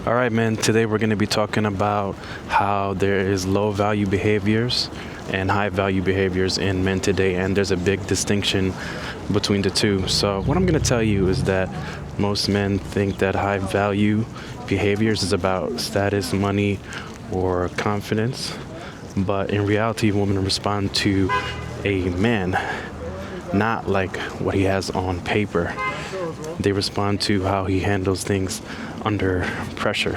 All right, man. Today we're going to be talking about how there is low value behaviors and high value behaviors in men today, and there's a big distinction between the two. So, what I'm going to tell you is that most men think that high value behaviors is about status, money, or confidence, but in reality, women respond to a man, not like what he has on paper. They respond to how he handles things under pressure.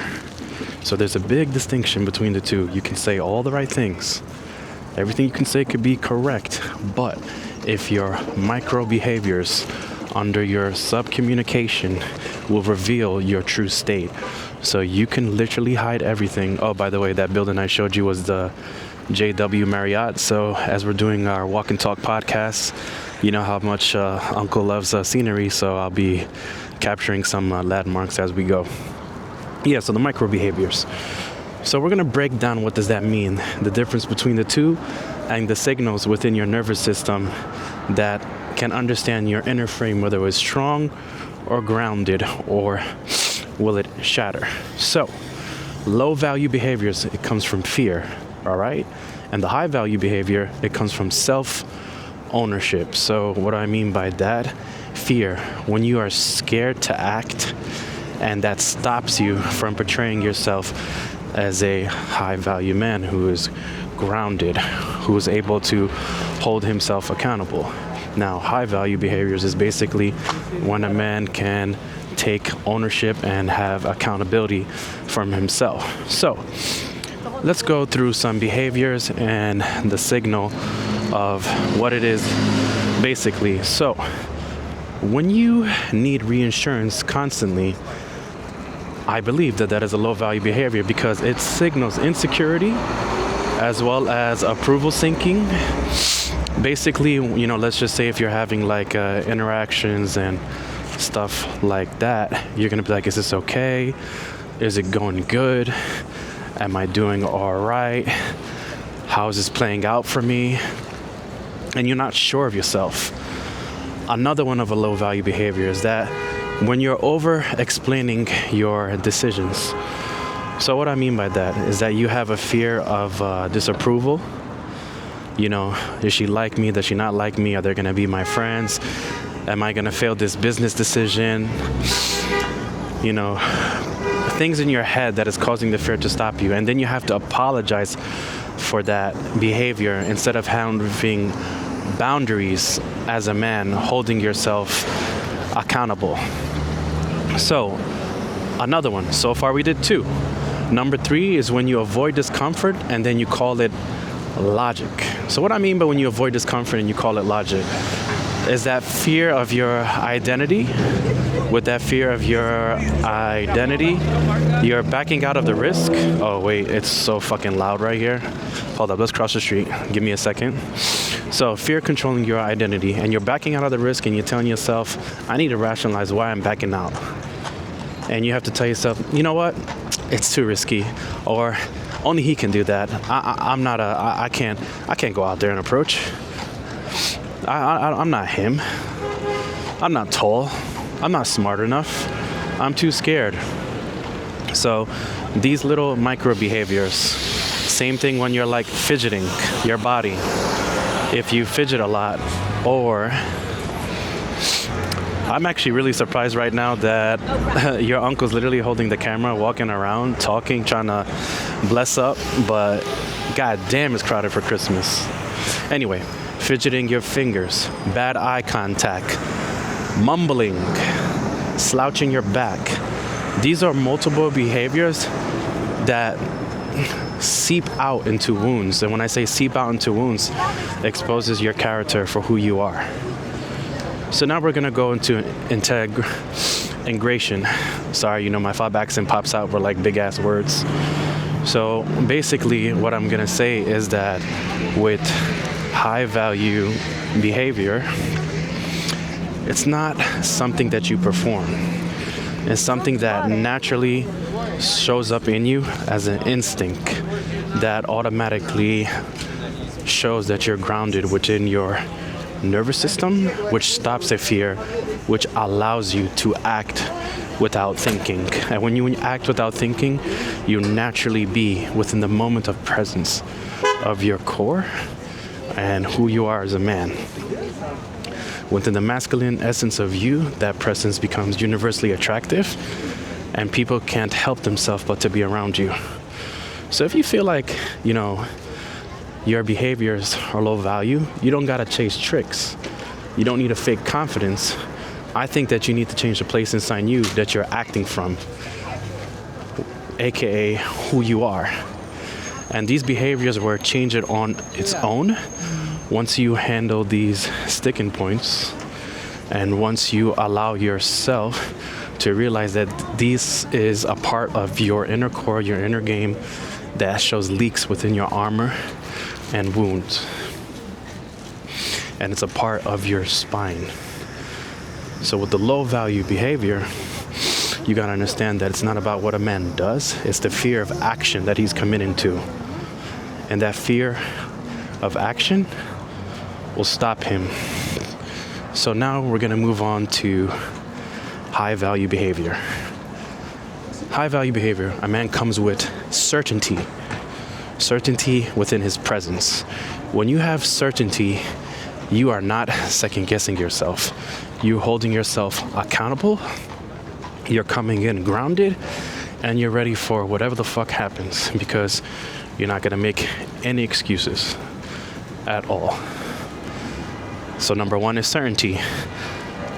So there's a big distinction between the two. You can say all the right things. Everything you can say could be correct, but if your micro behaviors under your sub-communication will reveal your true state. So you can literally hide everything. Oh, by the way, that building I showed you was the JW Marriott. So as we're doing our walk and talk podcast, you know how much Uncle loves scenery, so I'll be capturing some landmarks as we go. Yeah, so the micro behaviors. So we're going to break down what does that mean, the difference between the two, and the signals within your nervous system that can understand your inner frame, whether it's strong or grounded, or will it shatter. So low value behaviors, it comes from fear, all right? And the high value behavior, it comes from self-ownership. So what do I mean by that? Fear, when you are scared to act, and that stops you from portraying yourself as a high value man who is grounded, who is able to hold himself accountable. Now, high value behaviors is basically when a man can take ownership and have accountability from himself. So let's go through some behaviors and the signal of what it is basically. So when you need reinsurance constantly, I believe that is a low value behavior because it signals insecurity as well as approval seeking. Basically, let's just say if you're having like interactions and stuff like that, you're going to be like, is this okay? Is it going good? Am I doing all right? How is this playing out for me? And you're not sure of yourself. Another one of a low value behavior is that when you're over explaining your decisions. So what I mean by that is that you have a fear of disapproval. Does she like me? Does she not like me? Are they going to be my friends? Am I going to fail this business decision? Things in your head that is causing the fear to stop you. And then you have to apologize for that behavior instead of having boundaries as a man, holding yourself accountable. So, another one. So far we did 2. Number 3 is when you avoid discomfort and then you call it logic. So what I mean by when you avoid discomfort and you call it logic is that fear of your identity. With that fear of your identity, you're backing out of the risk. Oh wait, it's so fucking loud right here. Hold up, let's cross the street. Give me a second. So fear controlling your identity, and you're backing out of the risk, and you're telling yourself, I need to rationalize why I'm backing out. And you have to tell yourself, you know what? It's too risky, or only he can do that. I can't go out there and approach. I'm not him. I'm not tall. I'm not smart enough. I'm too scared. So these little micro behaviors, same thing when you're like fidgeting your body. If you fidget a lot, or I'm actually really surprised right now that your uncle's literally holding the camera, walking around, talking, trying to bless up, but god damn, it's crowded for Christmas. Anyway, fidgeting your fingers, bad eye contact, mumbling, slouching your back. These are multiple behaviors that seep out into wounds. And when I say seep out into wounds, it exposes your character for who you are. So now we're going to go into integration. Sorry, my 5 accent pops out for like big ass words. So basically what I'm going to say is that with high value behavior, it's not something that you perform. It's something that naturally shows up in you as an instinct that automatically shows that you're grounded within your nervous system, which stops a fear, which allows you to act without thinking. And when you act without thinking, you naturally be within the moment of presence of your core and who you are as a man. Within the masculine essence of you, that presence becomes universally attractive, and people can't help themselves but to be around you. So if you feel like, your behaviors are low value, you don't gotta chase tricks. You don't need a fake confidence. I think that you need to change the place inside you that you're acting from, aka who you are. And these behaviors will change it on its own once you handle these sticking points, and once you allow yourself to realize that this is a part of your inner core, your inner game, that shows leaks within your armor and wounds. And it's a part of your spine. So with the low value behavior, you gotta understand that it's not about what a man does, it's the fear of action that he's committing to. And that fear of action will stop him. So now we're gonna move on to high value behavior. High value behavior, a man comes with certainty. Certainty within his presence. When you have certainty, you are not second guessing yourself. You're holding yourself accountable. You're coming in grounded, and you're ready for whatever the fuck happens, because you're not gonna make any excuses at all. So number one is certainty.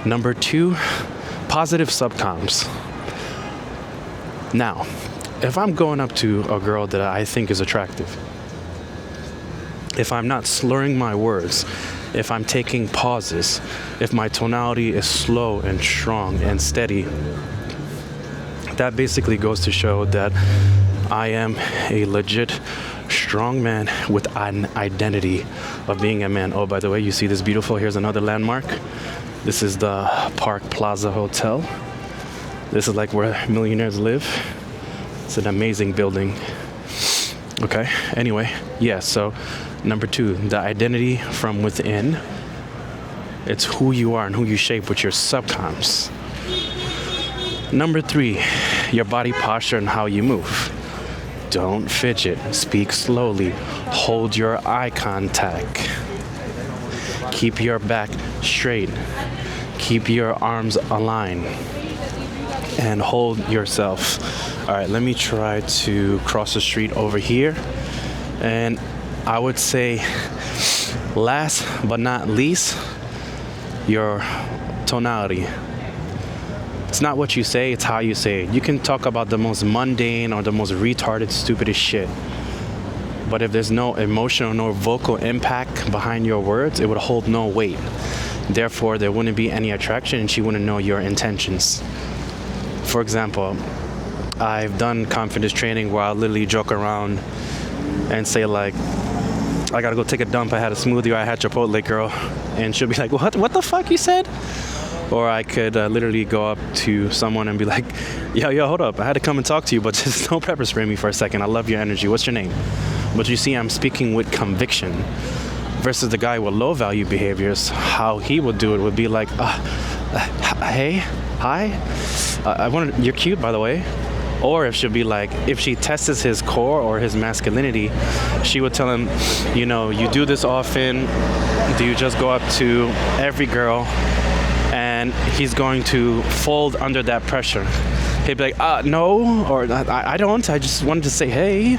Number two, positive subcoms. Now, if I'm going up to a girl that I think is attractive, if I'm not slurring my words, if I'm taking pauses, if my tonality is slow and strong and steady, that basically goes to show that I am a legit strong man with an identity of being a man. Oh, by the way, you see this beautiful, here's another landmark. This is the Park Plaza Hotel. This is like where millionaires live. It's an amazing building. Okay, anyway, yeah, so number two, the identity from within. It's who you are and who you shape with your subcons. Number three, your body posture and how you move. Don't fidget, speak slowly, hold your eye contact. Keep your back straight, keep your arms aligned, and hold yourself. All right, let me try to cross the street over here. And I would say, last but not least, your tonality. It's not what you say, it's how you say it. You can talk about the most mundane or the most retarded, stupidest shit. But if there's no emotional, no vocal impact behind your words, it would hold no weight. Therefore, there wouldn't be any attraction and she wouldn't know your intentions. For example, I've done confidence training where I'll literally joke around and say like, I gotta go take a dump, I had a smoothie, or I had Chipotle, girl. And she'll be like, what the fuck you said? Or I could literally go up to someone and be like, yo, hold up, I had to come and talk to you, but just don't pepper spray me for a second. I love your energy. What's your name? But you see, I'm speaking with conviction. Versus the guy with low value behaviors, how he would do it would be like, hey, hi, you're cute, by the way. Or if she'll be like, if she tests his core or his masculinity, she would tell him, you do this often. Do you just go up to every girl? And he's going to fold under that pressure. He'd be like, no, or I don't. I just wanted to say, hey.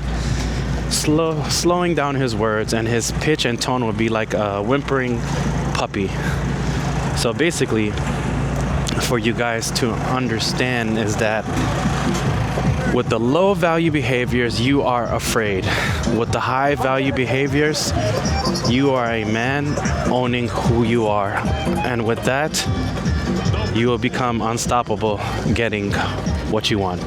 Slowing down his words, and his pitch and tone would be like a whimpering puppy. So basically, for you guys to understand is that with the low value behaviors, you are afraid. With the high value behaviors, you are a man owning who you are. And with that, you will become unstoppable getting what you want.